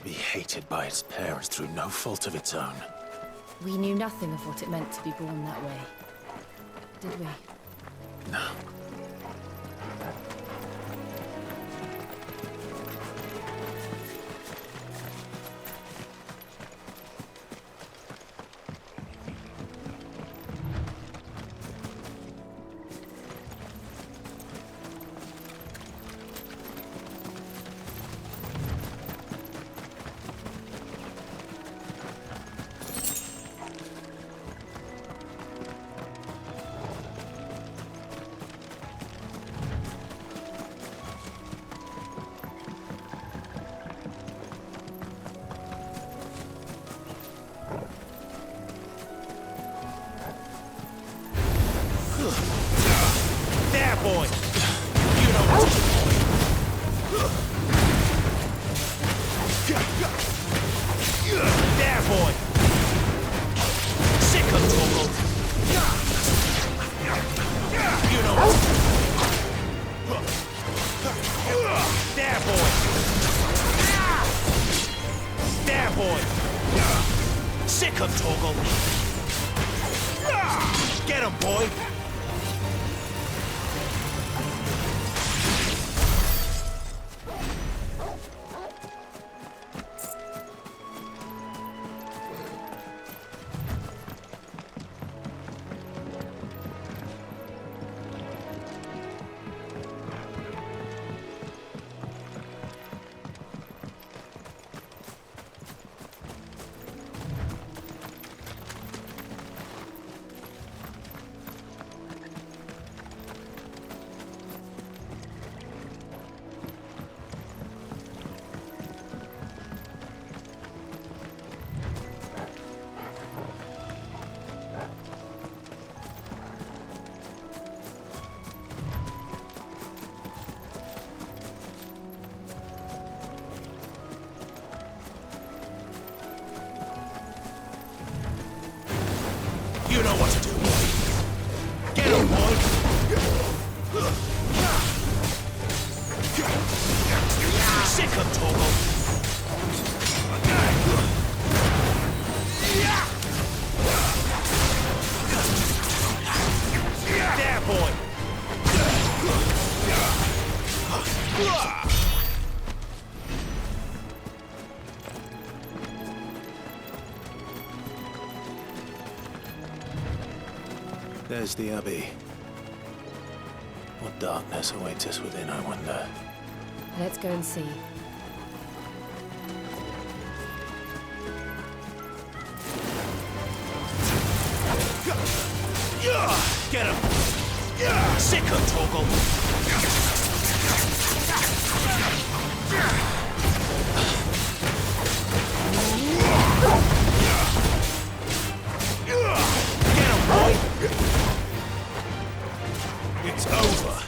To be hated by its parents through no fault of its own. We knew nothing of what it meant to be born that way, did we? No. There, boy! You know what to do. There, boy! Sick of Torgal! You know what to do. There, boy! There, boy! Sick of Torgal! Get him, boy! You know what to do, boy. Get him, boy. Sick of Torgal. There, boy. There's the Abbey. What darkness awaits us within, I wonder. Let's go and see. Get him! Sick of Torgal! Get him, boy! It's over!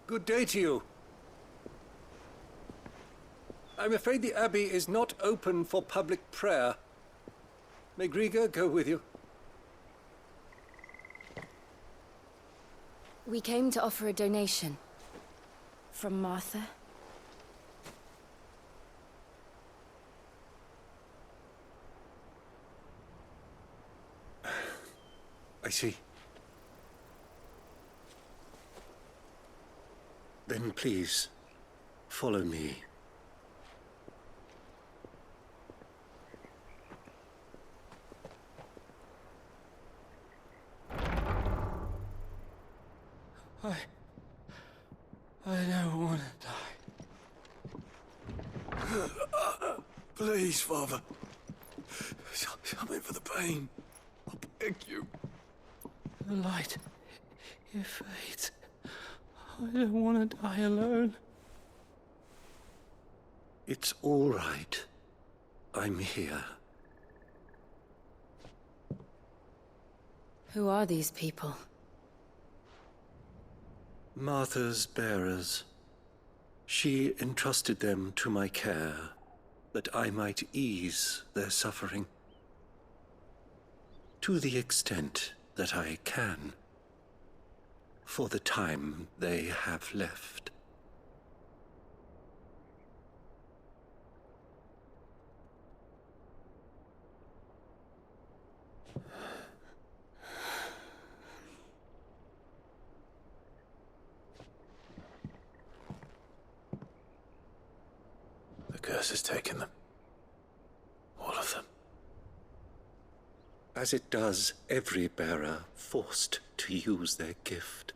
Good day to you. I'm afraid the Abbey is not open for public prayer. May Griga go with you? We came to offer a donation. From Martha. I see. Then please, follow me. I never want to die. Please, Father. Something for the pain. I beg you. The light, it fades. I don't want to die alone. It's all right. I'm here. Who are these people? Martha's bearers. She entrusted them to my care, that I might ease their suffering. To the extent that I can, for the time they have left. The curse has taken them. All of them. As it does every bearer forced to use their gift.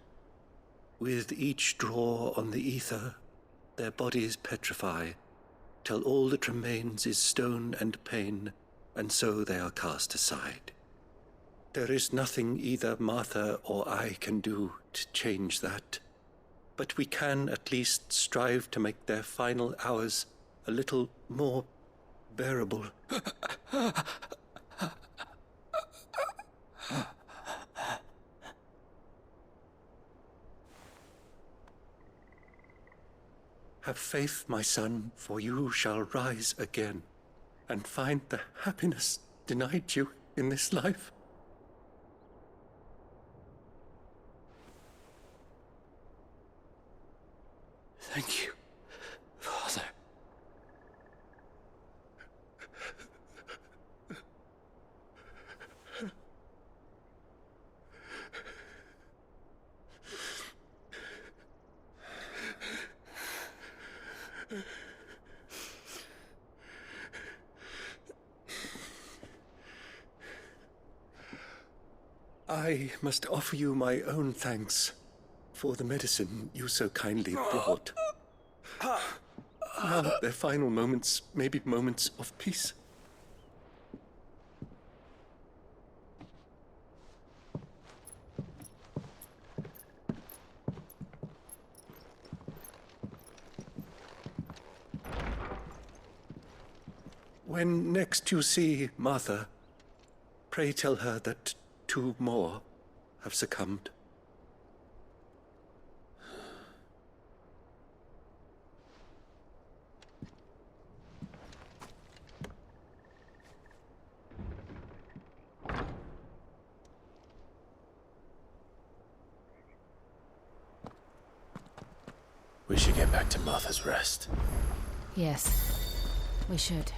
With each draw on the ether, their bodies petrify, till all that remains is stone and pain, and so they are cast aside. There is nothing either Martha or I can do to change that, but we can at least strive to make their final hours a little more bearable. Have faith, my son, for you shall rise again and find the happiness denied you in this life. Thank you, Father. I must offer you my own thanks for the medicine you so kindly brought. Now their final moments may be moments of peace. When next you see Martha, pray tell her that 2 more have succumbed. We should get back to Martha's Rest. Yes, we should.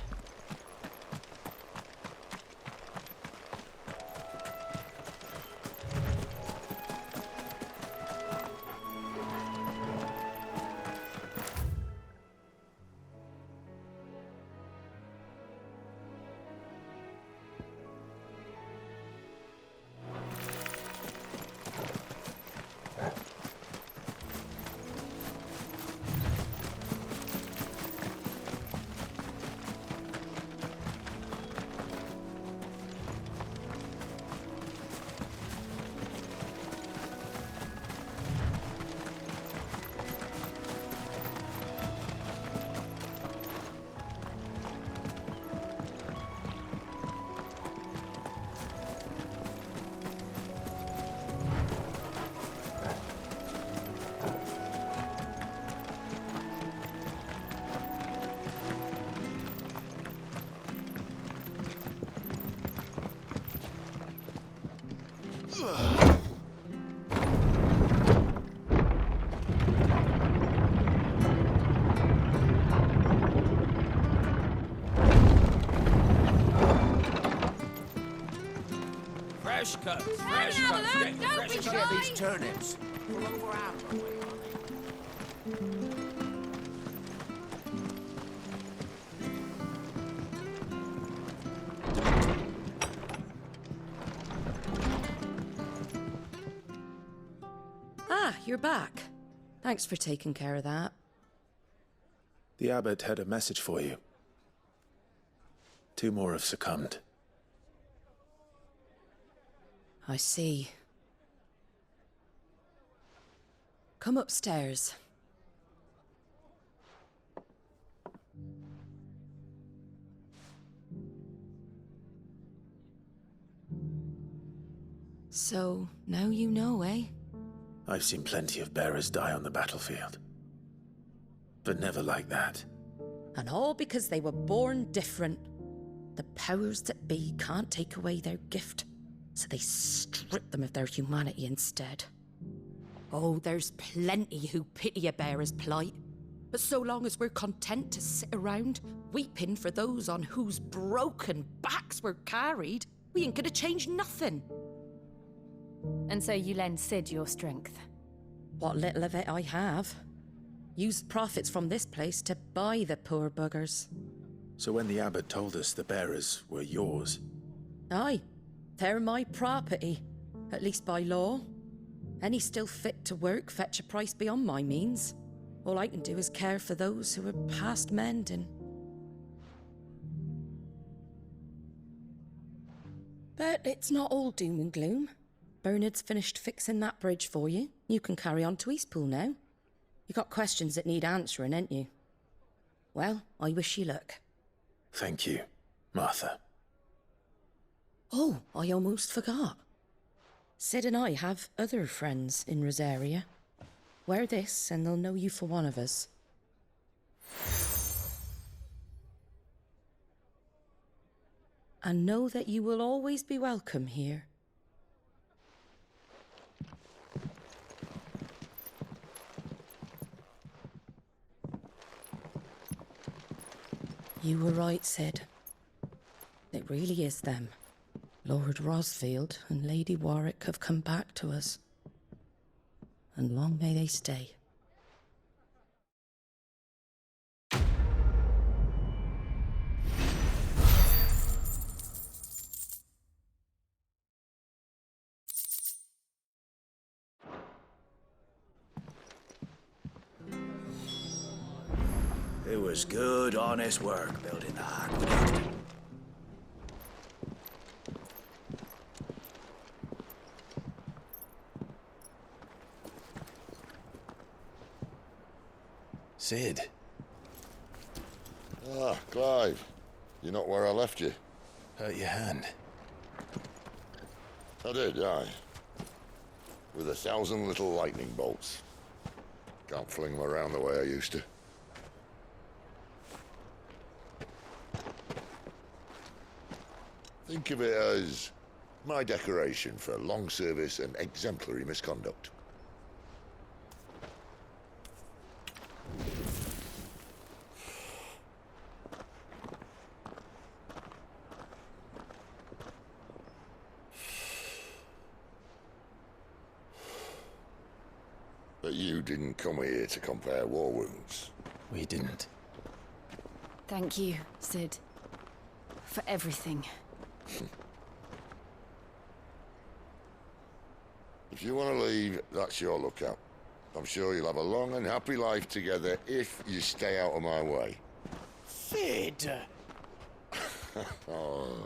Fresh cuts, fresh cuts. Fresh cuts. These turnips. You're over our way, Ah, you're back. Thanks for taking care of that. The abbot had a message for you. 2 more have succumbed. I see. Come upstairs. So, now you know, eh? I've seen plenty of bearers die on the battlefield. But never like that. And all because they were born different. The powers that be can't take away their gift, so they strip them of their humanity instead. Oh, there's plenty who pity a bearer's plight. But so long as we're content to sit around, weeping for those on whose broken backs we're carried, we ain't gonna change nothing. And so you lend Sid your strength. What little of it I have. Used profits from this place to buy the poor buggers. So when the abbot told us the bearers were yours... Aye, they're my property, at least by law. Any still fit to work fetch a price beyond my means. All I can do is care for those who are past mending. But it's not all doom and gloom. Bernard's finished fixing that bridge for you. You can carry on to Eastpool now. You got questions that need answering, ain't you? Well, I wish you luck. Thank you, Martha. Oh, I almost forgot. Sid and I have other friends in Rosaria. Wear this and they'll know you for one of us. And know that you will always be welcome here. You were right, Sid. It really is them. Lord Rosfield and Lady Warwick have come back to us. And long may they stay. It was good, honest work building the aqueduct. Sid. Ah, Clive. You're not where I left you. Hurt your hand. I did, aye. With 1,000 little lightning bolts. Can't fling them around the way I used to. Think of it as my decoration for long service and exemplary misconduct. But you didn't come here to compare war wounds. We didn't. Thank you, Sid. For everything. If you want to leave, that's your lookout. I'm sure you'll have a long and happy life together if you stay out of my way. Sid! Oh.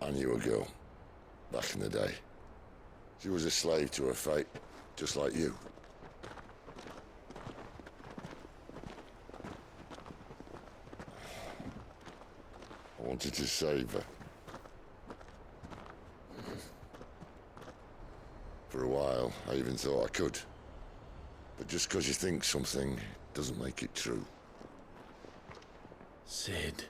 I knew a girl, back in the day. She was a slave to her fate, just like you. I wanted to save her. For a while, I even thought I could. But just because you think something doesn't make it true. Sid.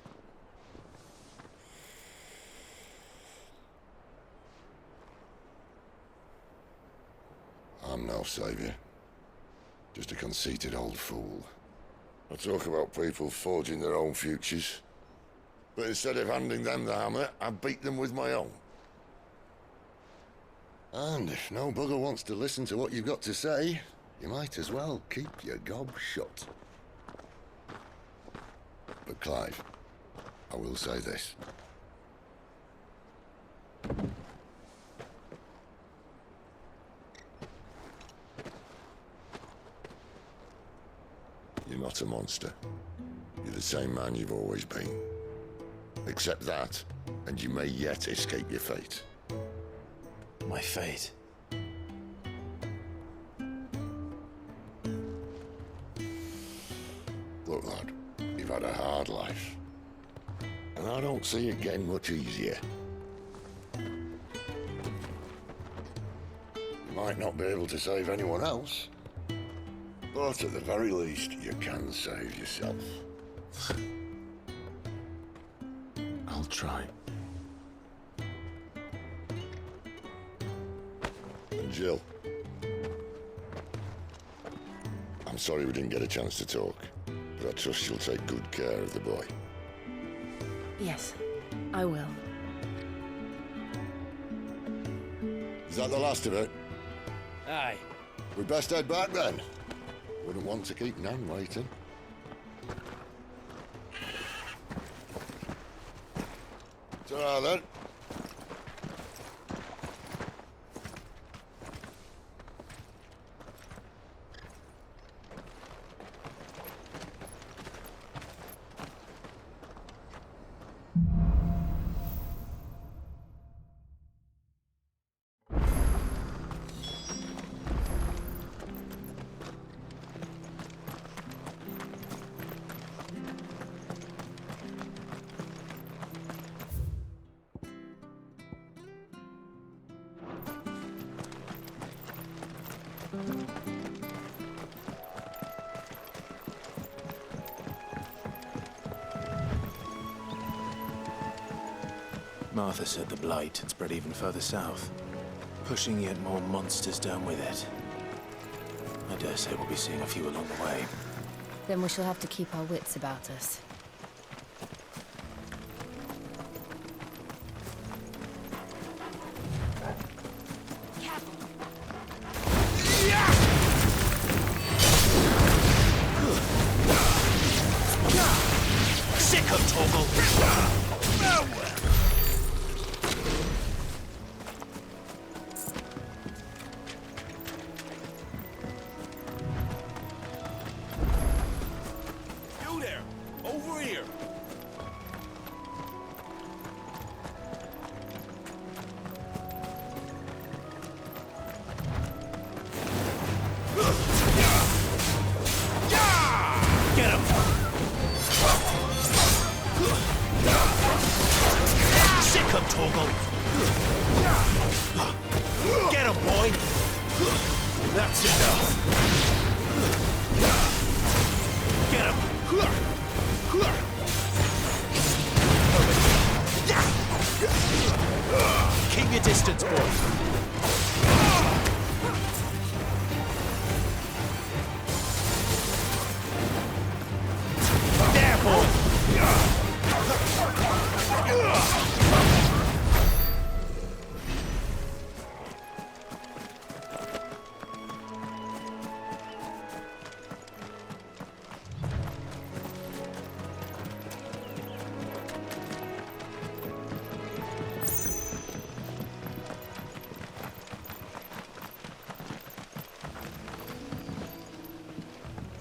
I'm no savior. Just a conceited old fool. I talk about people forging their own futures. But instead of handing them the hammer, I beat them with my own. And if no bugger wants to listen to what you've got to say, you might as well keep your gob shut. But Clive, I will say this. You're not a monster. You're the same man you've always been. Accept that, and you may yet escape your fate. My fate. Look, lad, you've had a hard life. and I don't see it getting much easier. You might not be able to save anyone else, but at the very least, you can save yourself. I'll try. And Jill, I'm sorry we didn't get a chance to talk, but I trust you'll take good care of the boy. Yes, I will. Is that the last of it? Aye. We best head back then. Wouldn't want to keep Nan waiting. Ta-ra then. Martha said the blight had spread even further south, pushing yet more monsters down with it. I dare say we'll be seeing a few along the way. Then we shall have to keep our wits about us. Sick of Toggle! You there! Over here! Get him! Sick of Toggle! Get him, boy! That's enough! Get him! Keep your distance, boy! There, boy!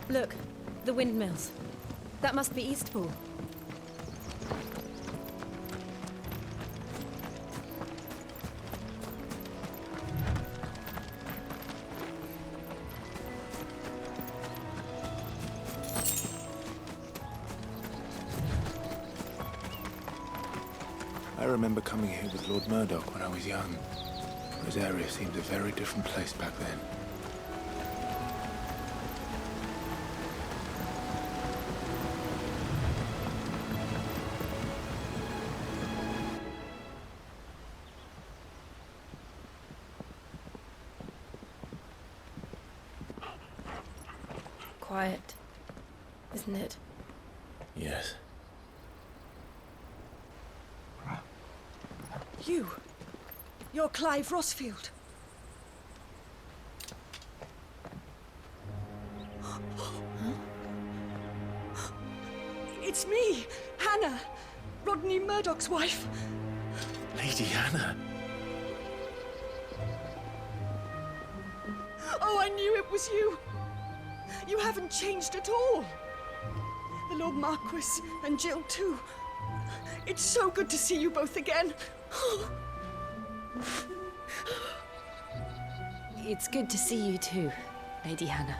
Look, the windmills. That must be Eastpool. I remember coming here with Lord Murdoch when I was young. This area seemed a very different place back then. Quiet, isn't it? Yes. You're Clive Rossfield. It's me, Hannah, Rodney Murdoch's wife. Lady Hannah. Oh, I knew it was you. You haven't changed at all. The Lord Marquis and Jill too. It's so good to see you both again. It's good to see you too, Lady Hannah.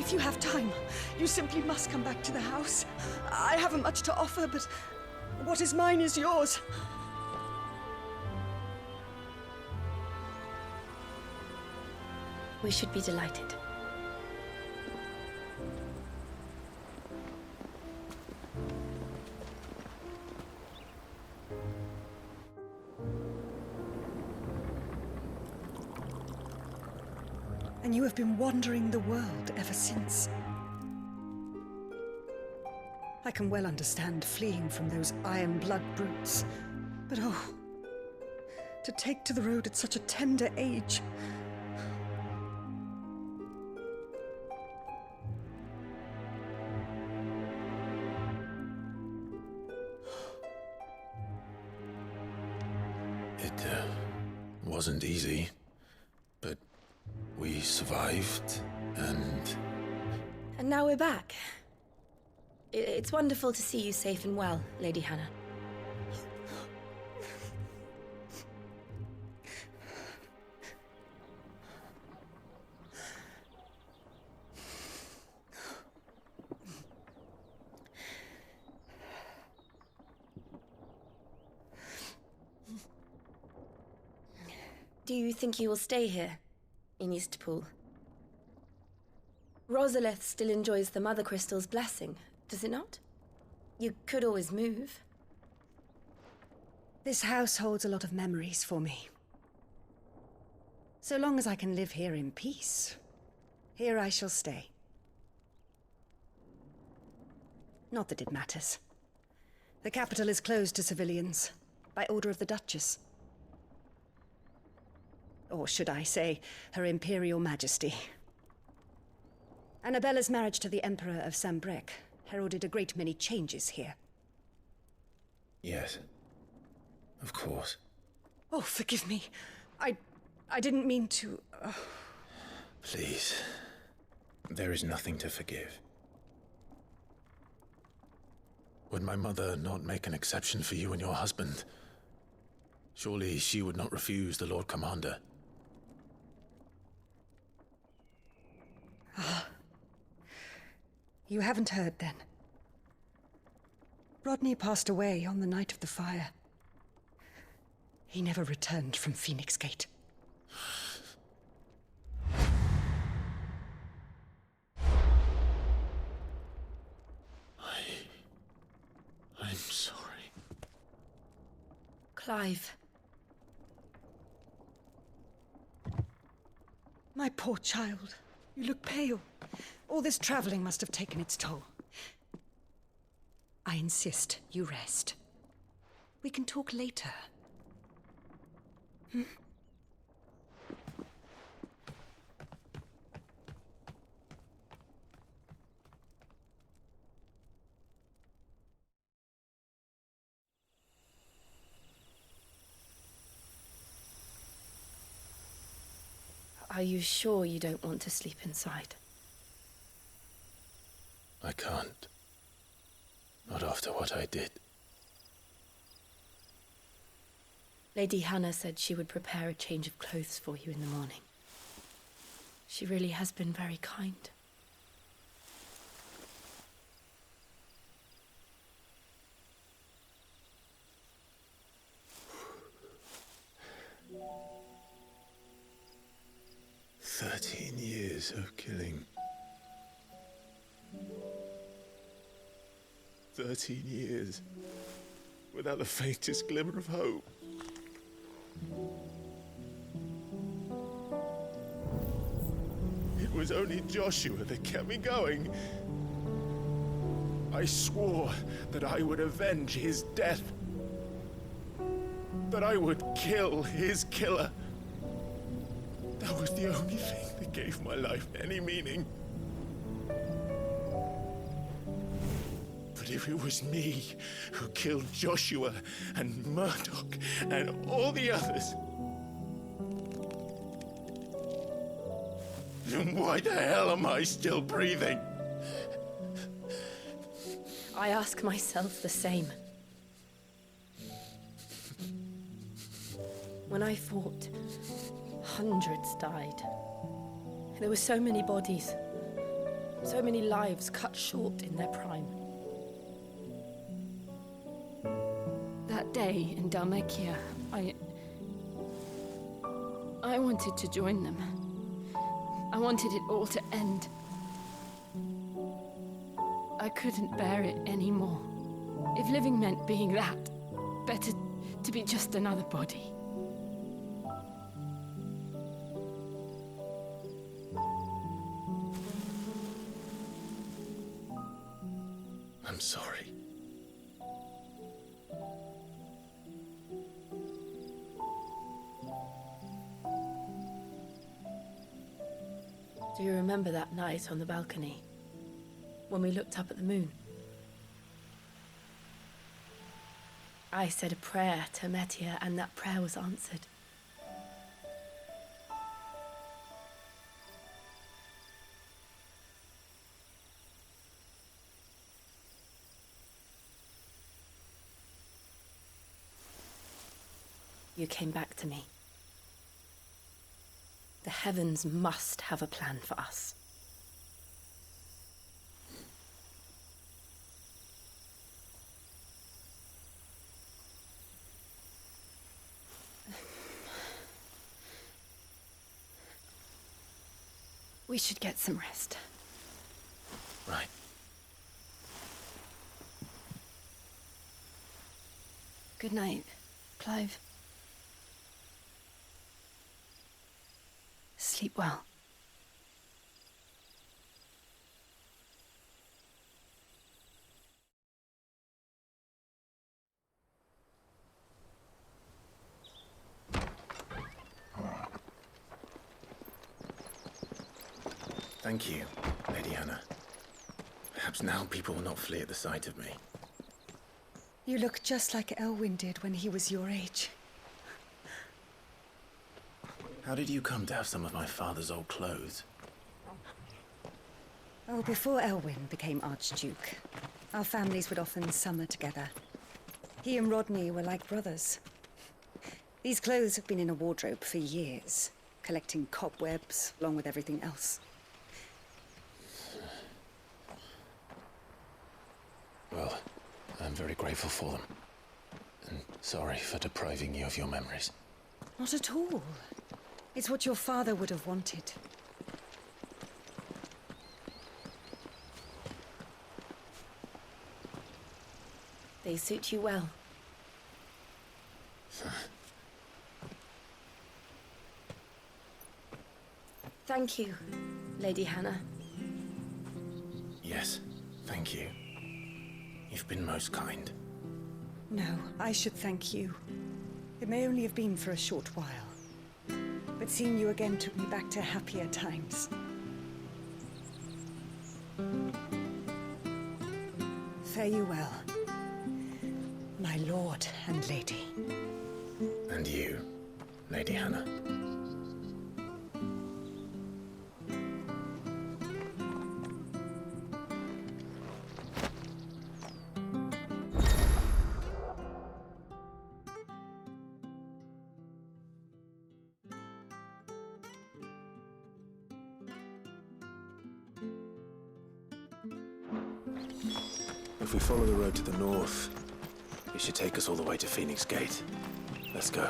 If you have time, you simply must come back to the house. I haven't much to offer, but what is mine is yours. We should be delighted. And you have been wandering the world ever since. I can well understand fleeing from those iron blood brutes, but oh, to take to the road at such a tender age. It wasn't easy, but we survived, and... And now we're back. It's wonderful to see you safe and well, Lady Hannah. Do you think you will stay here, in Eastpool? Rosalith still enjoys the Mother Crystal's blessing, does it not? You could always move. This house holds a lot of memories for me. So long as I can live here in peace, here I shall stay. Not that it matters. The capital is closed to civilians, by order of the Duchess. Or should I say, Her Imperial Majesty. Annabella's marriage to the Emperor of Sambrec heralded a great many changes here. Yes. Of course. Oh, forgive me. I didn't mean to... Please. There is nothing to forgive. Would my mother not make an exception for you and your husband? Surely she would not refuse the Lord Commander. You haven't heard, then. Rodney passed away on the night of the fire. He never returned from Phoenix Gate. I'm sorry. Clive. My poor child. You look pale. All this traveling must have taken its toll. I insist you rest. We can talk later. Are you sure you don't want to sleep inside? I can't. Not after what I did. Lady Hannah said she would prepare a change of clothes for you in the morning. She really has been very kind. Years of killing. 13 years without the faintest glimmer of hope. It was only Joshua that kept me going. I swore that I would avenge his death. That I would kill his killer. That was the only thing that gave my life any meaning. But if it was me who killed Joshua and Murdoch and all the others, then why the hell am I still breathing? I ask myself the same. When I fought, hundreds died. There were so many bodies. So many lives cut short in their prime. That day in Dalmacia, I wanted to join them. I wanted it all to end. I couldn't bear it anymore. If living meant being that, better to be just another body. I'm sorry. Do you remember that night on the balcony, when we looked up at the moon? I said a prayer to Metia, and that prayer was answered. You came back to me. The heavens must have a plan for us. We should get some rest. Right. Good night, Clive. Sleep well. Thank you, Lady Hannah. Perhaps now people will not flee at the sight of me. You look just like Elwyn did when he was your age. How did you come to have some of my father's old clothes? Oh, before Elwyn became Archduke, our families would often summer together. He and Rodney were like brothers. These clothes have been in a wardrobe for years, collecting cobwebs along with everything else. Well, I'm very grateful for them. And sorry for depriving you of your memories. Not at all. It's what your father would have wanted. They suit you well. Thank you, Lady Hannah. Yes, thank you. You've been most kind. No, I should thank you. It may only have been for a short while, but seeing you again took me back to happier times. Fare you well, my lord and lady. And you, Lady Hannah. If we follow the road to the north, it should take us all the way to Phoenix Gate. Let's go.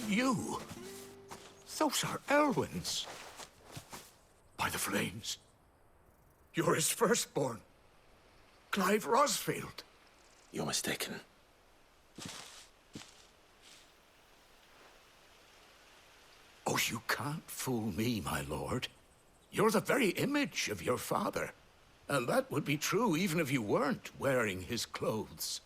You? Those are Elwyn's. By the flames. You're his firstborn. Clive Rosfield. You're mistaken. Oh, you can't fool me, my lord. You're the very image of your father. And that would be true even if you weren't wearing his clothes.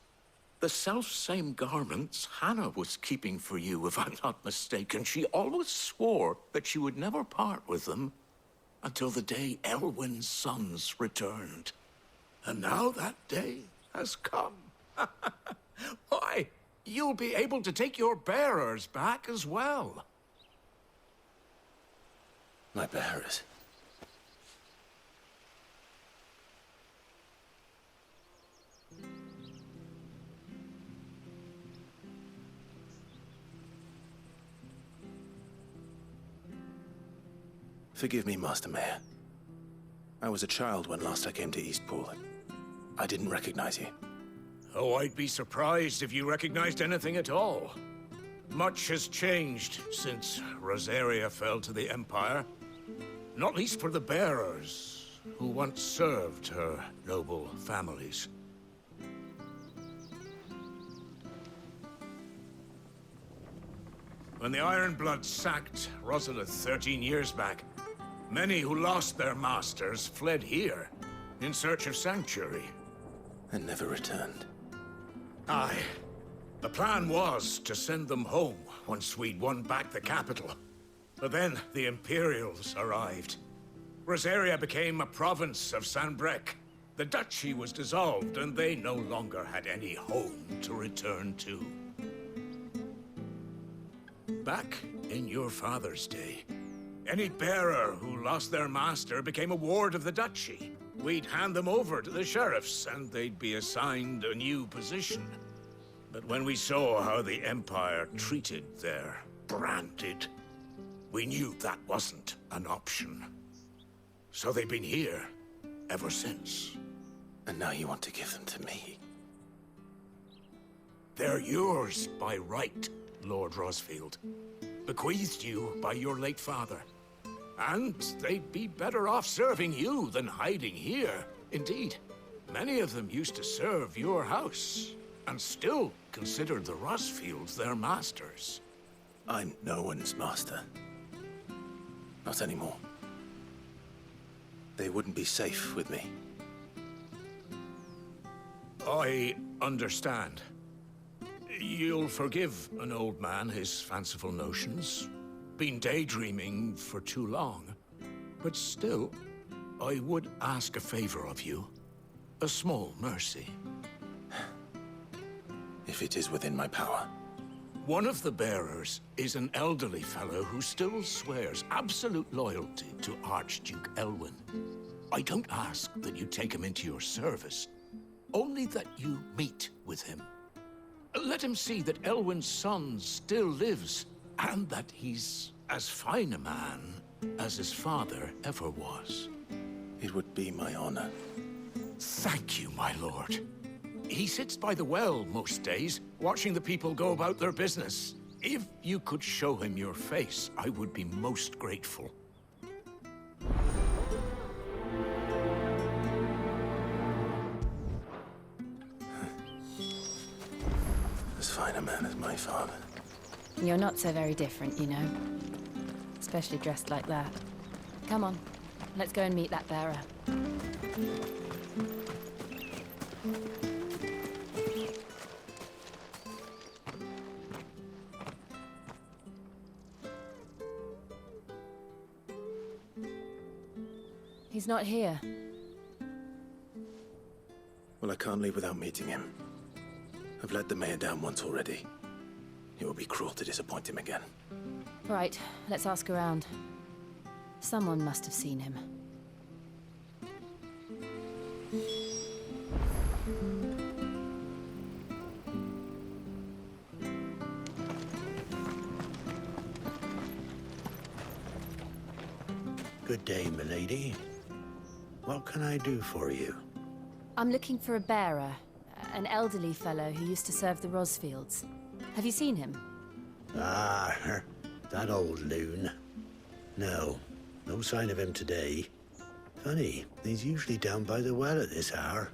The self-same garments Hannah was keeping for you, if I'm not mistaken. She always swore that she would never part with them until the day Elwyn's sons returned. And now that day has come. Why, you'll be able to take your bearers back as well. My bearers? Forgive me, Master Mayor. I was a child when last I came to Eastpool. I didn't recognize you. Oh, I'd be surprised if you recognized anything at all. Much has changed since Rosaria fell to the Empire. Not least for the bearers, who once served her noble families. When the Ironbloods sacked Rosalith 13 years back, many who lost their masters fled here in search of sanctuary. And never returned. Aye. The plan was to send them home once we'd won back the capital. But then the Imperials arrived. Rosaria became a province of Sanbreque. The duchy was dissolved, and they no longer had any home to return to. Back in your father's day, any bearer who lost their master became a ward of the duchy. We'd hand them over to the sheriffs, and they'd be assigned a new position. But when we saw how the Empire treated their branded, we knew that wasn't an option. So they've been here ever since. And now you want to give them to me? They're yours by right, Lord Rosfield. Bequeathed you by your late father. And they'd be better off serving you than hiding here. Indeed, many of them used to serve your house, and still considered the Rosfields their masters. I'm no one's master. Not anymore. They wouldn't be safe with me. I understand. You'll forgive an old man his fanciful notions. Been daydreaming for too long. But still, I would ask a favor of you. A small mercy. If it is within my power. One of the bearers is an elderly fellow who still swears absolute loyalty to Archduke Elwyn. I don't ask that you take him into your service, only that you meet with him. Let him see that Elwyn's son still lives, and that he's as fine a man as his father ever was. It would be my honor. Thank you, my lord. He sits by the well most days, watching the people go about their business. If you could show him your face, I would be most grateful. As fine a man as my father. You're not so very different, you know. Especially dressed like that. Come on, let's go and meet that bearer. He's not here. Well, I can't leave without meeting him. I've let the mayor down once already. It would be cruel to disappoint him again. Right, let's ask around. Someone must have seen him. Good day, milady. What can I do for you? I'm looking for a bearer, an elderly fellow who used to serve the Rosfields. Have you seen him? Ah, that old loon. No sign of him today. Funny, he's usually down by the well at this hour,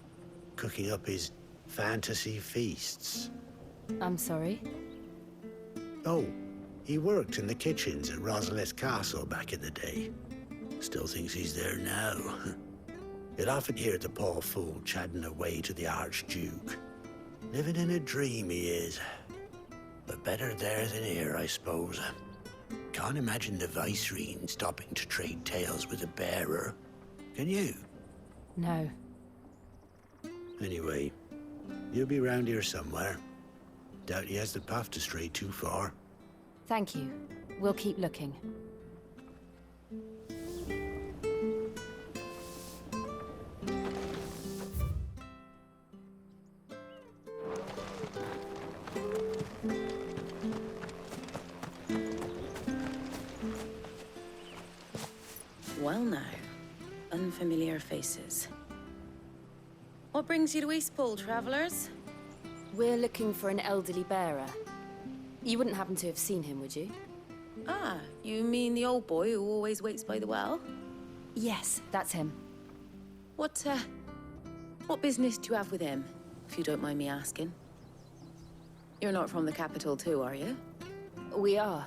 cooking up his fantasy feasts. I'm sorry? Oh, he worked in the kitchens at Rosalith Castle back in the day. Still thinks he's there now. You'd often hear the poor fool chatting away to the Archduke. Living in a dream he is. But better there than here, I suppose. Can't imagine the Vicereine stopping to trade tales with a bearer. Can you? No. Anyway, you'll be round here somewhere. Doubt he has the path to stray too far. Thank you. We'll keep looking. Well now, unfamiliar faces. What brings you to Eastpool, travellers? We're looking for an elderly bearer. You wouldn't happen to have seen him, would you? Ah, you mean the old boy who always waits by the well? Yes, that's him. What business do you have with him, if you don't mind me asking? You're not from the capital too, are you? We are,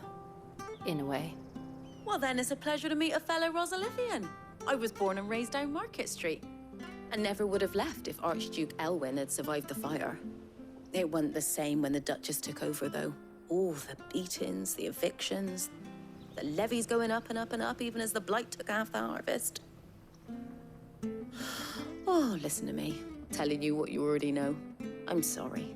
in a way. Well then, it's a pleasure to meet a fellow Rosalifian. I was born and raised down Market Street, and never would have left if Archduke Elwyn had survived the fire. It wasn't the same when the Duchess took over, though. All the beatings, the evictions, the levies going up and up and up, even as the blight took half the harvest. Oh, listen to me, telling you what you already know. I'm sorry.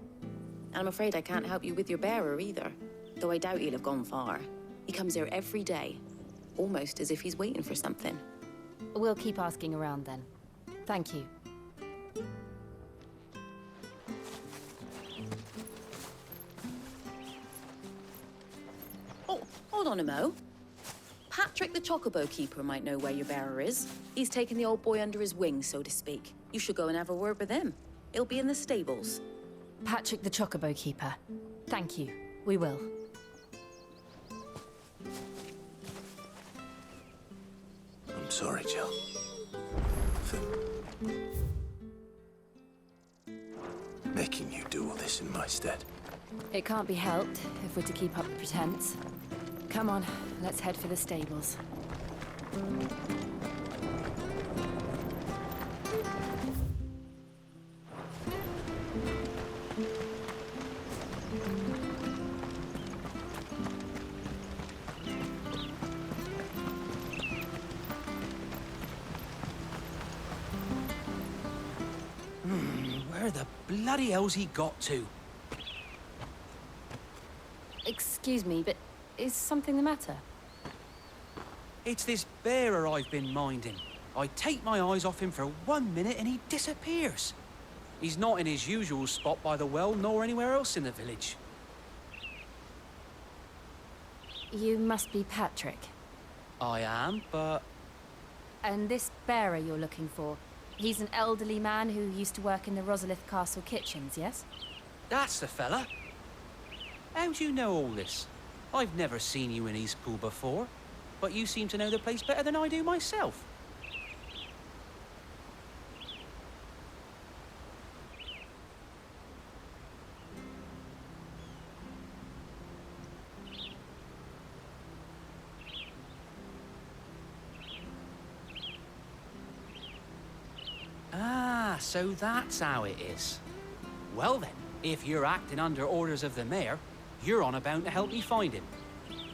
And I'm afraid I can't help you with your bearer either, though I doubt he'll have gone far. He comes here every day, almost as if he's waiting for something. We'll keep asking around then. Thank you. Oh, hold on a mo. Patrick the Chocobo Keeper might know where your bearer is. He's taken the old boy under his wing, so to speak. You should go and have a word with him. He'll be in the stables. Patrick the Chocobo Keeper. Thank you. We will. I'm sorry, Jill. For making you do all this in my stead. It can't be helped if we're to keep up the pretense. Come on, let's head for the stables. Where the bloody hell's he got to? Excuse me, but is something the matter? It's this bearer I've been minding. I take my eyes off him for 1 minute and he disappears. He's not in his usual spot by the well, nor anywhere else in the village. You must be Patrick. I am, but... And this bearer you're looking for, he's an elderly man who used to work in the Rosalith Castle kitchens, yes? That's the fella. How do you know all this? I've never seen you in Eastpool before, but you seem to know the place better than I do myself. Ah, so that's how it is. Well then, if you're acting under orders of the mayor, you're on about to help me find him.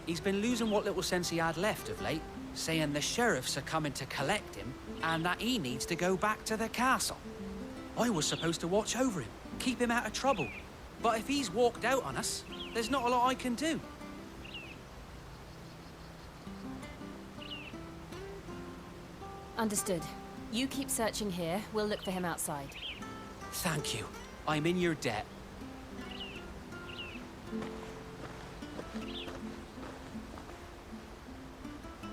He's been losing what little sense he had left of late, saying the sheriffs are coming to collect him and that he needs to go back to the castle. I was supposed to watch over him, keep him out of trouble. But if he's walked out on us, there's not a lot I can do. Understood. You keep searching here, we'll look for him outside. Thank you. I'm in your debt.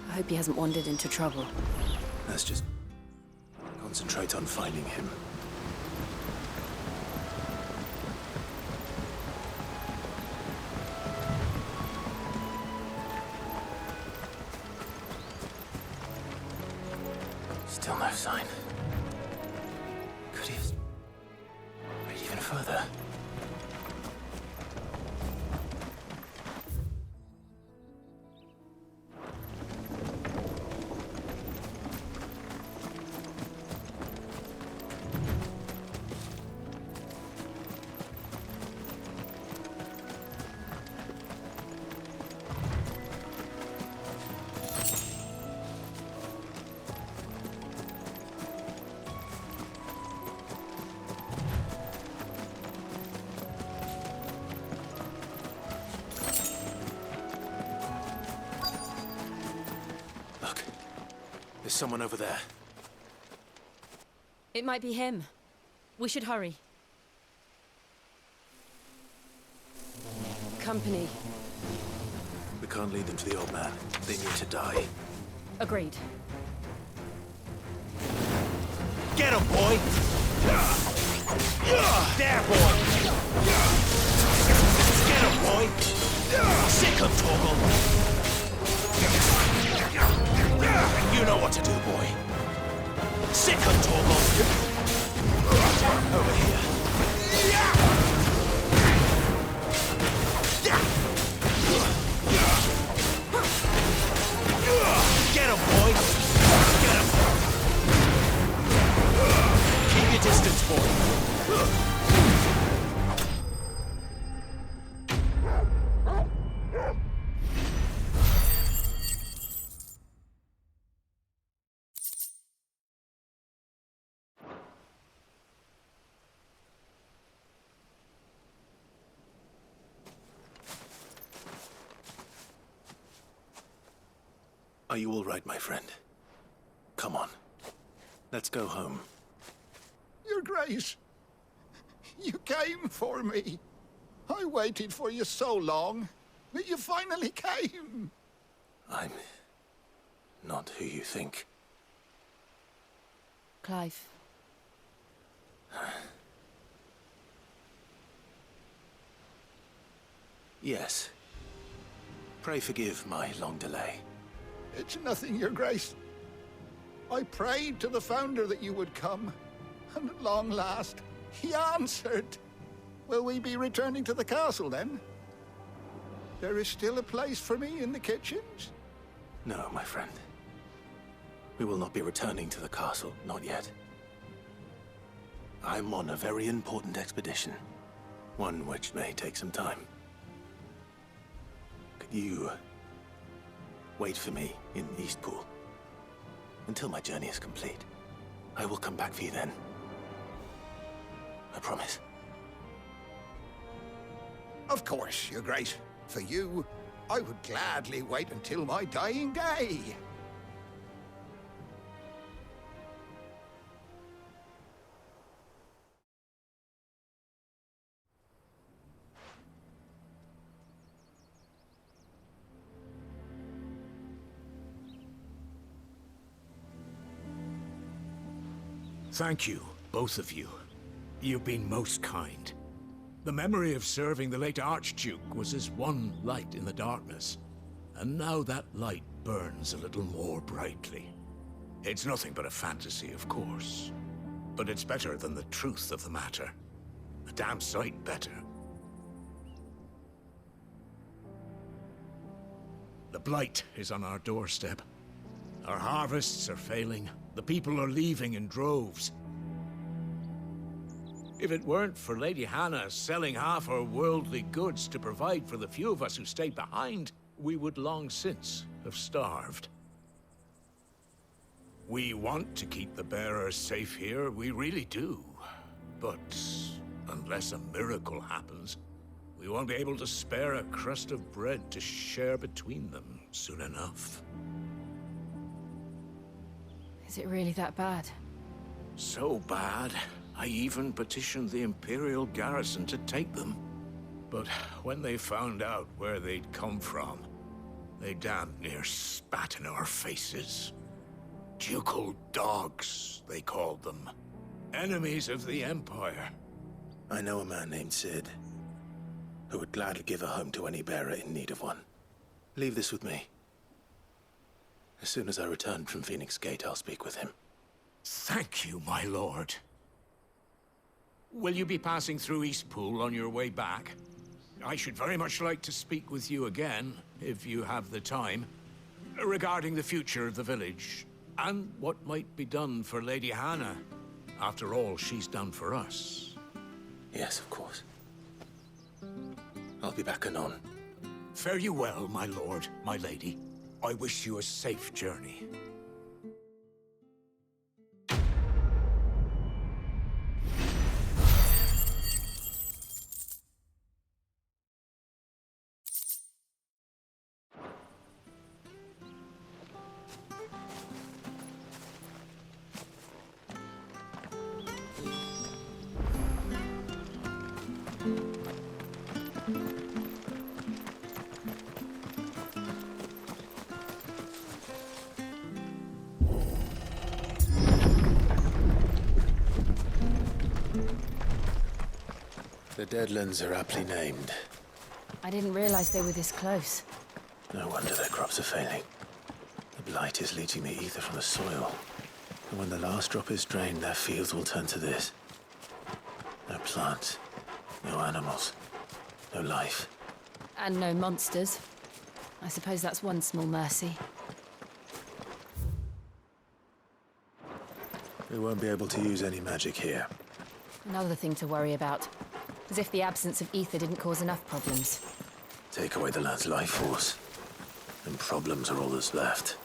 I hope he hasn't wandered into trouble. Let's just concentrate on finding him. Still no sign. Could he have strayed even further? There's someone over there. It might be him. We should hurry. Company. We can't lead them to the old man. They need to die. Agreed. Get him, boy! There, boy! Get him, boy! Sick him, Torgal! You know what to do, boy. Sick him, Torgal! Over here. Get him, boy! Get him! Keep your distance, boy. Are you all right, my friend? Come on. Let's go home. Your Grace, you came for me. I waited for you so long, but you finally came. I'm not who you think. Clive. Yes. Pray forgive my long delay. It's nothing, Your Grace. I prayed to the Founder that you would come, and at long last, he answered. Will we be returning to the castle, then? There is still a place for me in the kitchens? No, my friend. We will not be returning to the castle, not yet. I'm on a very important expedition. One which may take some time. Could you wait for me in Eastpool until my journey is complete? I will come back for you then. I promise. Of course, Your Grace. For you, I would gladly wait until my dying day. Thank you, both of you. You've been most kind. The memory of serving the late Archduke was as one light in the darkness, and now that light burns a little more brightly. It's nothing but a fantasy, of course, but it's better than the truth of the matter. A damn sight better. The Blight is on our doorstep. Our harvests are failing. The people are leaving in droves. If it weren't for Lady Hannah selling half her worldly goods to provide for the few of us who stayed behind, we would long since have starved. We want to keep the bearers safe here, we really do. But unless a miracle happens, we won't be able to spare a crust of bread to share between them soon enough. Is it really that bad? So bad, I even petitioned the Imperial garrison to take them. But when they found out where they'd come from, they damn near spat in our faces. Ducal dogs, they called them. Enemies of the Empire. I know a man named Sid, who would gladly give a home to any bearer in need of one. Leave this with me. As soon as I return from Phoenix Gate, I'll speak with him. Thank you, my lord. Will you be passing through Eastpool on your way back? I should very much like to speak with you again, if you have the time, regarding the future of the village, and what might be done for Lady Hannah. After all she's done for us. Yes, of course. I'll be back anon. Fare you well, my lord, my lady. I wish you a safe journey. Deadlands are aptly named. I didn't realize they were this close. No wonder their crops are failing. The blight is leaching the ether from the soil. And when the last drop is drained, their fields will turn to this. No plants, no animals, no life. And no monsters. I suppose that's one small mercy. We won't be able to use any magic here. Another thing to worry about. As if the absence of ether didn't cause enough problems. Take away the lad's life force, and problems are all that's left.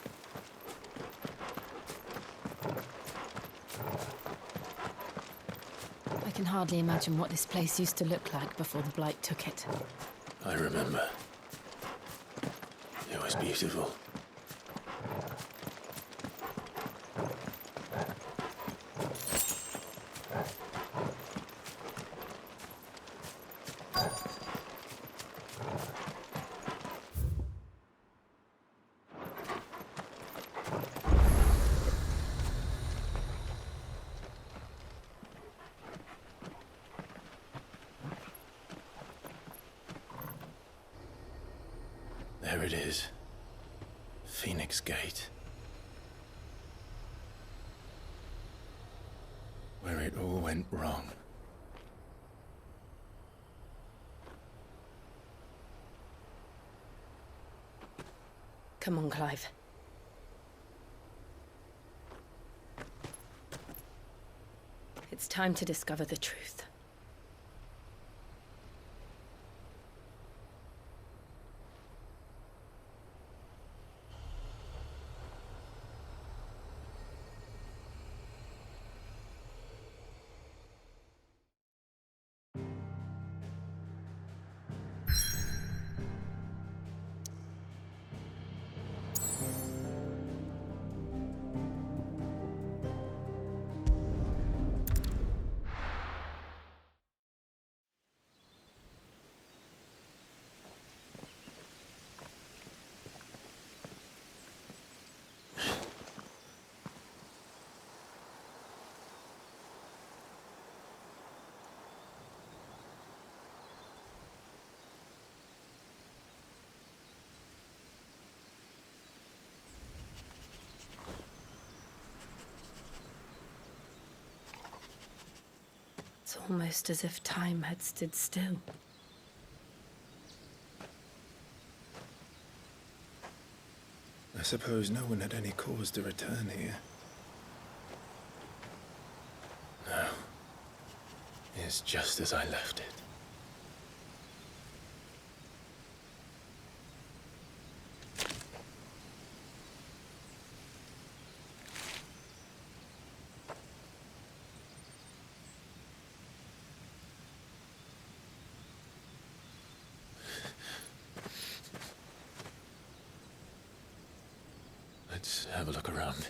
I can hardly imagine what this place used to look like before the blight took it. I remember. It was beautiful. There it is. Phoenix Gate. Where it all went wrong. Come on, Clive. It's time to discover the truth. It's almost as if time had stood still. I suppose no one had any cause to return here. No. It's just as I left it. Let's have a look around.